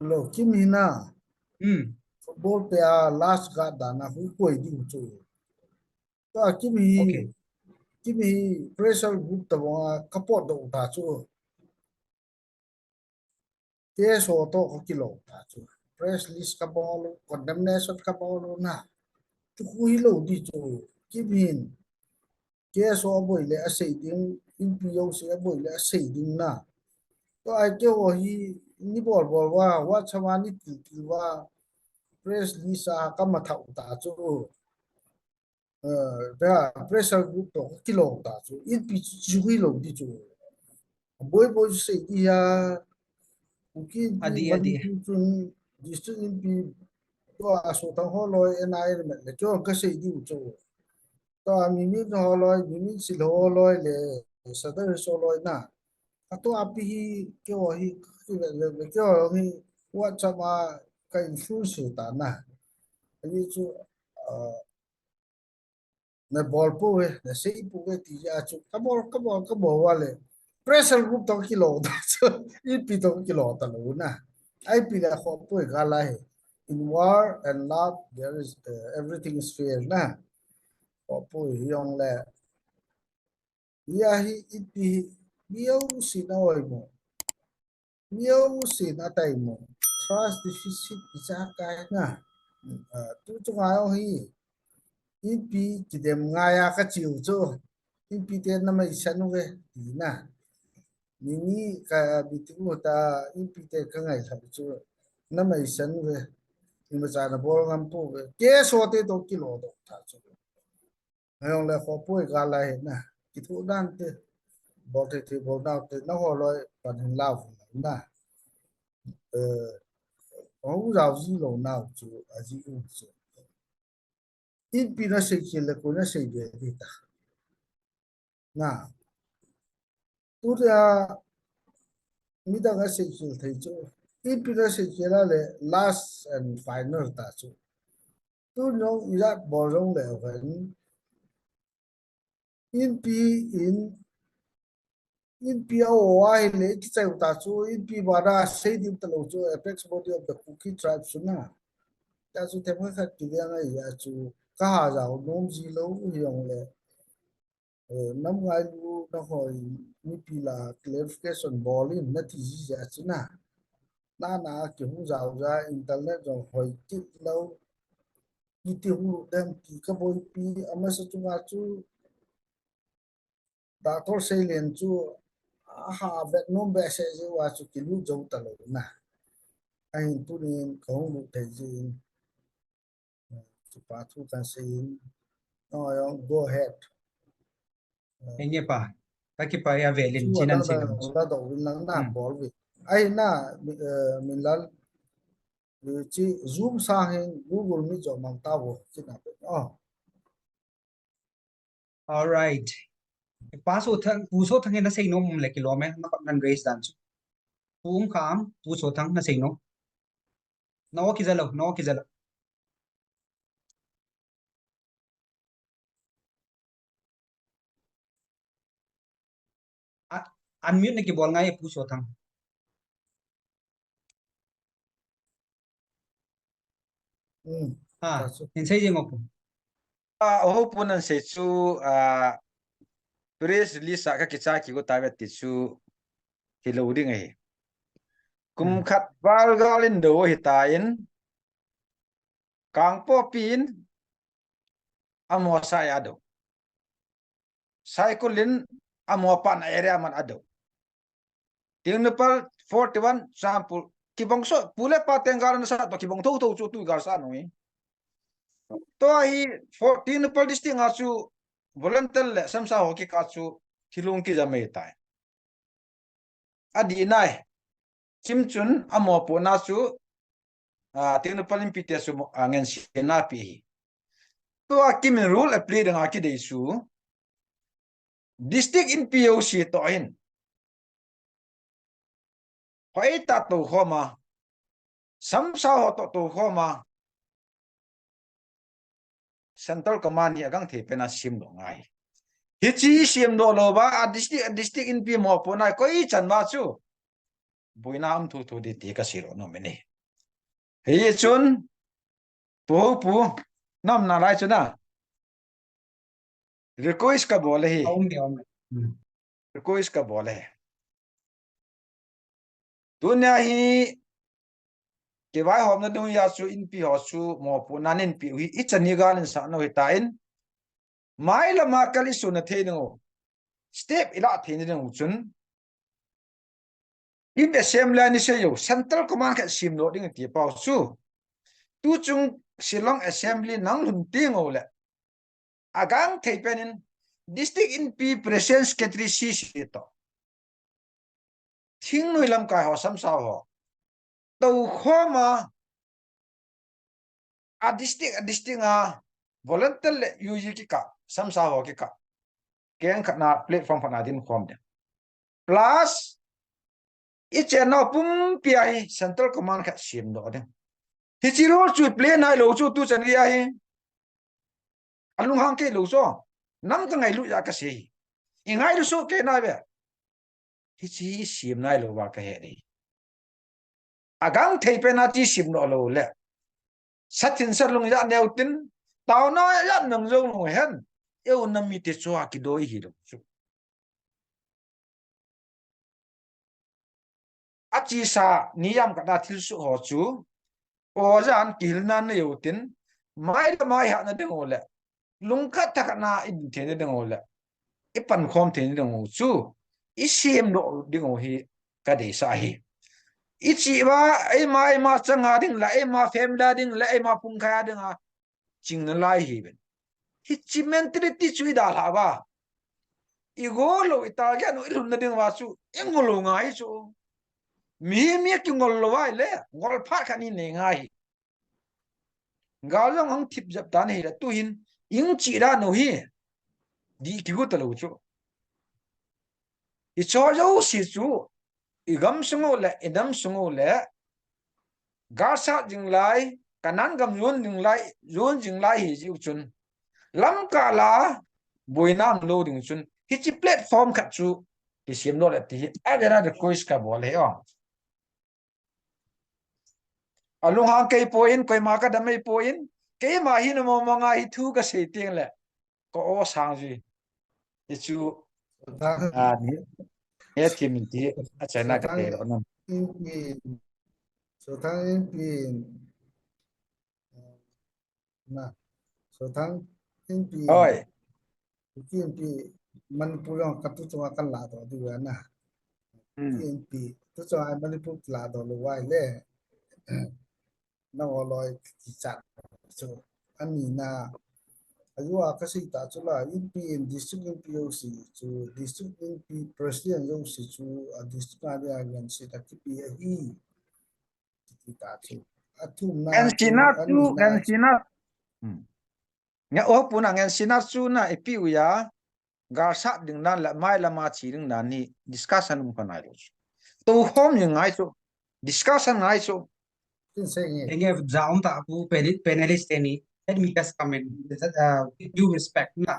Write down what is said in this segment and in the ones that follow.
lo kim hina Ừ, football pe a last ga dana hu koi di chu to ok. kim hi pressure group ta wa kapot do ta chu ke so to ko kilo ta chu press list ka ball condemnation ka ball na chu hui lo di chu kim hin ke so boy le a sei ding in pi yo se boy le a sei ding na to ai ke o hi ni bol wa chama ni ti wa press lisa ka ma thau ta chu da pressure group to kilo ta chu in pi chu hui lo di chu boy sei di ya ki pi Adi, man adi. pi chun district in pi to a so ta ho loi nai le cho ka sei di chu to mi mi ho loi mi si lo loi le sa da so loi na to api hi ke o hi ke o hi wa chama ka influence ta na ani chu na ball po we na sei po we ti ya chu ka bol wale pressure group to kilo da chu I pi to kilo ta lo na ai pi la kho po ga la he in war and love there is everything is fair na kho po hi yong le ya hi I pi miau si na oi mo miau si na tai mo trust deficit isa ka na tu chu ga hi ipi kidem ngaya ka chiu chu ipi te na mai sanu ge na nini ka bitu ta ipi te ka ngai sa chu na mai sanu ge ni ma cha na bol ngam pu ge ke so te to kilo do ta chu ayong le kho pu ga la he na ki thu dan te bol te bol na te na ho loi pan hin lao na ho rao ji lo na chu a ji u chu ipi na se chi le ko na se de ta na tu ya mi da ga se chi thai chu ipi na se chi la le last and final ta chu tu no ya bo rong le wen in pi in in pi o ai le ki chai ta chu in pi ba da se dim ta lo chu apex body of the cookie tribe su na ta chu te ma khat ti ya ya chu ka ha za nom ji lo yong le nam ngai lu na hoi mi pi la clarification ball in na ti ji ya chu na ki hu za internet rồi hoi ti lo ki ti hu dem ki ka boy pi ama sa chu nga chu da tor sei len chu ha vet nom be se je wa chu ki lu zo ta lo na ai tu ni ko lu te ji chu pa thu kan sei no go ahead Anh nghe pa. Taki pa ya chu velin wa chinan da silam. da do win lang na Ừ. ball wi ai na min lal chi zoom sa hen google mi zo mang ta wo chi na pe All right. Paso thang puso thang na say no mum le kilome na nan raise dan. Pum kham puso thang na say no. No kizalo, no kizalo. Unmute na ki bol ngai puso thang. ta Ha, chu in say jeng ok. Ho punan se chu press release ka kicha ki go tawe ti chu hiloding e kum khat wal galin do hitain kang po pin amo sa ya do cyclin amo pan area man ado ting nepal 41 sample ki bangso pule pa tenggar na sa to ki bang to chu tu gar sa no to hi 14 nepal district nga chu volunteer le samsa ho ki ka chu thilung ki jamei tai adi nai chimchun amo po na chu tiếng nó palin pite su angen sena pi to akim rule apply dang aki dei su district in POC to in hoi ta to khoma samsa ho to khoma central command ni agang the pena sim do ngai hi chi sim do lo ba district in pi mo po na koi chan ma chu buina am thu thu di ti ka siro no meni hi chun pu nam na lai chuna request ka bole hi ông này request ka bole dunya hi ke vai hom na dung ya chu in pi ho chu mo pu nanin pi hi ichani gan sa no hi ta in mai la ma kali su na the no step ila the ni no chun in assembly ni se yo central command ka sim no ding ti pau chu tu chung Shillong assembly nang lun ting ole agang thei penin district in pi presence secretary si to thing noi lam kai ho sam sa ho to khoma a district a volunteer le UG ki ka sam sa ho ki ka keng khana platform phana din khom de plus each and pum pi central command ka sim do de hi chiro chu play nai lo chu tu chan ria hi alung hang ke lo so nam ka ngai lu ya ka se ingai lu so ke nai be hi chi sim nai lo wa ka he ni agang thei pe na ti sim no lo le satin sar lung ya neu tin tao no ya nang zo lo hen eu nam mi te chwa ki doi hi lo chu a chi sa niyam ka da thil su ho chu o jan kil na ne eu tin mai ha na de ngo le lung kha ta ka na in the ne de ngo le i pan khom the ne de ngo chu i sim no de ngo hi ka de sa hi ichi ba ai ma changa ding la ai ma family ding la ai ma pung kha ding a ching na lai hi ben hi chi mentality chui da la ba i go lo ita ga no ilun na ding wa chu engolo ngai chu mi ki ngol lo wai le ngol pha kha ni ne ngai ga long hong thip jap ta nei la tu hin ing chi ra no hi di ki gu ta lo chu i cho yo si chu i gam sungo le idam sungo le ga sa jing lai kanan gam yun jing lai hi ji chun lam ka la boinam lo ding chun hi chi platform khat chu ki sim no le ti agera de kois ka bol he on alung hang kai point koi ma ka da mai point ke ma hi no mo nga hi thu ka se ting le ko o sang ji ti chu a ni e tim ti a chana so ka te thang ro no in pi so thang in pi na so thang in pi oi in pi Manipur ang katu chwa kan la do di wa na in pi tu chwa Manipur la do lo wai le na wo loi ki chat so ani na ayua kasi ta chula in pi in district in POC chu district in pi president yo si chu district area yan si ta ki pi hi ti ta chu atum na en chu sinat tu ani na en sinat nga o puna ngen sinat su na ipi uya ga sa ding nan la mai la ma chi ding nan ni discussion um kanai lo to home ni ngai so discussion ngai so tin se nge anh em giáo ta ku panelist này let me just comment with due respect na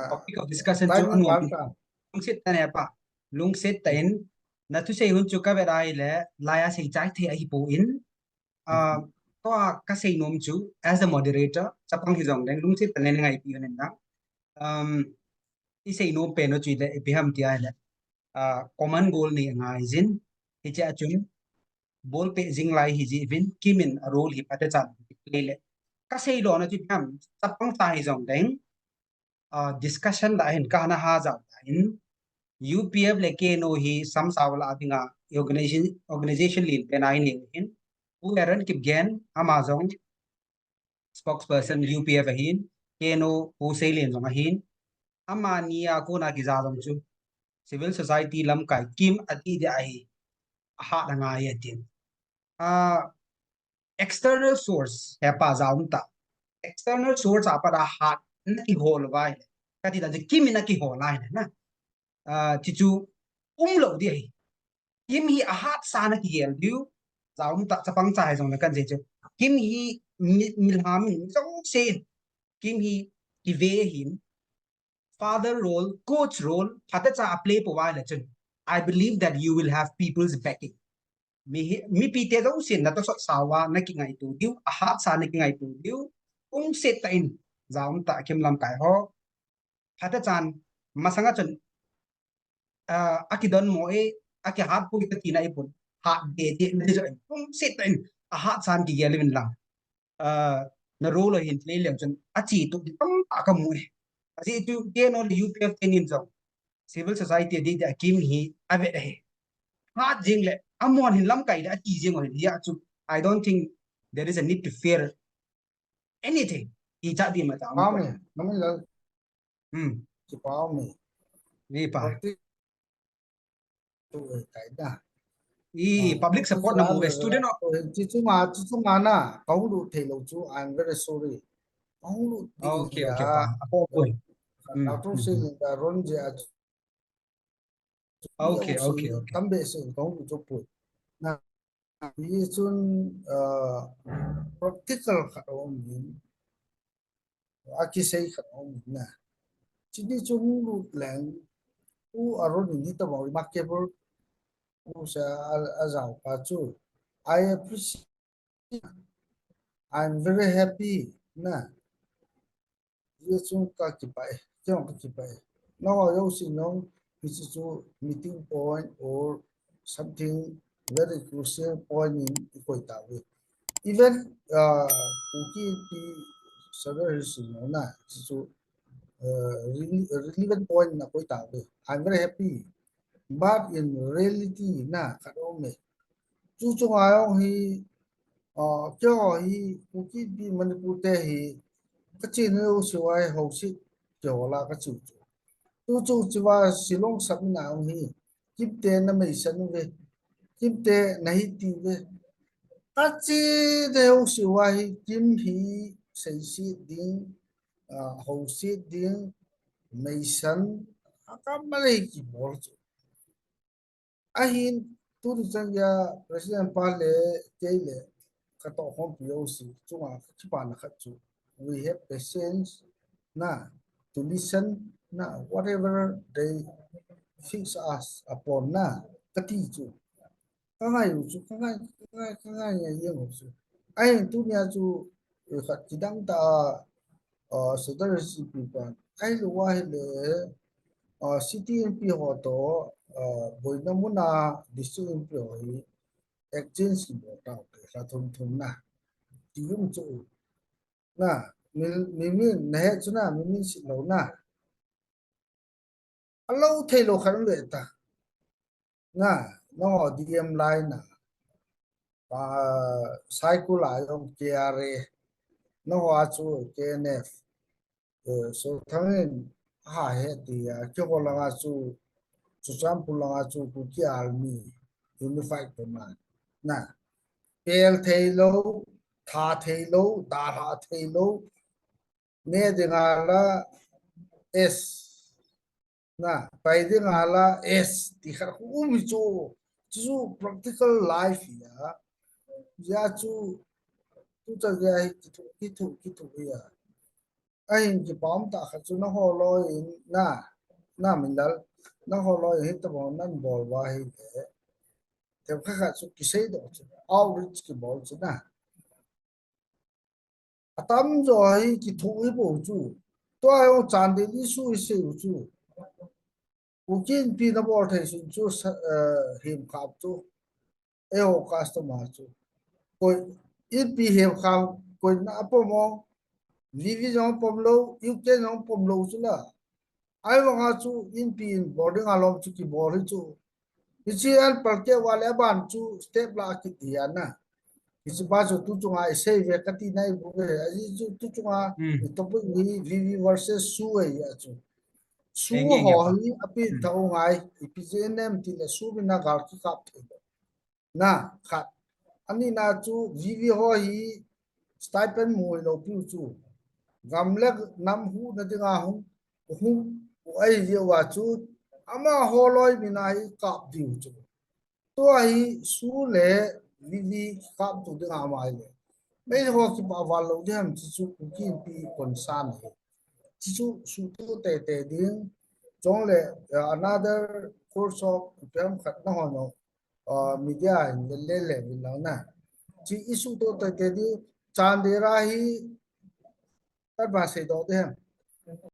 topic of discussion lai cho ni anh kwal em ta lung sit ta ne pa lung sit ta in na tu sei hun chu ka ve dai le la ya sei chai the hi po in to ka sei nom chu as a moderator chapang hi jong deng lung sit ta ne ngai pi ne na i sei nom pe no chi le bi ham ti ai le common goal ni ngai jin hi cha chun bol pe jing lai hi ji vin kimin a role hi pata chan le le ka sei lo na chi ham chapang ta hi jong deng discussion la hin kana ha za in UPF le ke no hi sam sawla adinga organization lin pe nai ni hin u eran kip gen amazon spokesperson UPF hin ke no pu sei len jong hin amania ko na ki za jong chu civil society lam kai kim ati de ai ha na nga ye tin external source he pa zaunta external source apa da hat na ki hol vai ka ti da kim na ki hol ai na ti chu lo di ai kim hi a hat sa na ki gel du zaunta chapang chai jong na kan je chu kim hi milham jong se kim hi ki ve hin father role coach role hata cha play po vai la chun I believe that you will have people's backing mi pi te do sin na to so sawa na ki ngai tu diu a hat sa na ki ngai tu diu ung set ta in zaum ta kem lam kai ho phata chan masanga chun akidon mo e aki hat pu ta tina ipun hat de de jo ung set ta in a hat san ki gelin lang na role hin tle lem chun a chi tu tong ta ka mu e asi tu ke no UPF tenin zo civil society di da kim hi ave he ha jing le amon hin lam kai da ti jing on ya chu I don't think there is a need to fear anything I cha di ma ta am Bao ko mì nó mới là chỉ bao mì ni pa rồi tí tụi cái đó I public tôi support chỉ na là mo student no chỉ chúng mà na không đủ thể lực chú I'm very sorry không đủ đi okay okay pa à apo ko đào trúc sinh là rong gì à okay yêu sĩ okay okay tâm bệ sinh không đủ chụp bụi na ý chun practical khát ông mình aki sei khát ông mình na chỉ đi chung đủ lẹng u ở rồi đi tao bảo remarkable u sẽ giàu cả chú I appreciate I'm very happy na ye chung ka ki pai chung ka ki pai no yo si no this is a meeting point or something very crucial point in koi ta we even ki pi several si no na so relevant point na koi ta we I'm very happy but in reality na ka do me chu chung ayong hi cho hi ki pi manipur te hi cái chuyện yêu siêu ai hậu sự kiểu là cái chủ tu tu chỉว่า Shillong sắp nào hi kim tiền nó mới sẵn về kim tiền này thì về cái chuyện yêu siêu ai kim hi xây dựng điện hậu sự điện mới sẵn cái mà này chỉ bảo chứ ahin tu tu chẳng ya president pale cái lệ cái tổ không biểu sự chúng ta chỉ bàn là cái chủ we have patience na to listen na whatever they fix us upon na kati chu kanga yu chu kanga ya yeng chu ai tu nya chu khat kidang ta sadar si people ai lo wa le city mp ho to boina muna district mp ho hi exchange ki bo ta ka thum thum na ti yum chu na mi na he chu na mi si lo na alo thei lo khan le ta na no dm line na pa cycle la yong kra no wa chu knf so thangin ha he ti ya cho ko la chu chu cham pu la chu ku ki army unified command na pel thei lo tha thei lo da ha thei lo ne de la s na pai de ngala s ti khar khu mi chu practical life ya chu tu cha ya ki tu ya ai ki pom ta kha chu na ho lo in na min dal na ho lo hi ta bon nan bol wa hi te kha kha chu ki sei do chu outreach ki bol chu na atam zo hi ki thu hi bo chu to ayo chan de ni su se chu Ukin pinabor thai sun chu him khap chu eo customer chu koi it pi him khap koi na pomo vivi jong pomlo uk jong pomlo chu la ai wanga chu in pin boarding alom chu ki bor chu ichi al parke wale ban chu step la ki diana ichi ba chu tu chunga sei ve kati nai bu ve ai chu tu chunga to bu ni vivi versus su ya chu su eng eng ho ya pa hi api thau ngai ipjnem ti le su bina gal ki kap the na khat ani na chu vivi ho hi stipend mo lo pu chu gamle nam hu na dinga hu ai ye wa chu ama ho loi bina hi kap diu chu to ai su le vivi kap tu dinga mai le mai ho ki pa wa lo dem chu ki pi kon san he chu su tu te ding chong le another course of pem khat na ho no media in le le min lo na chi issue to te di chandera hi ta ba se do de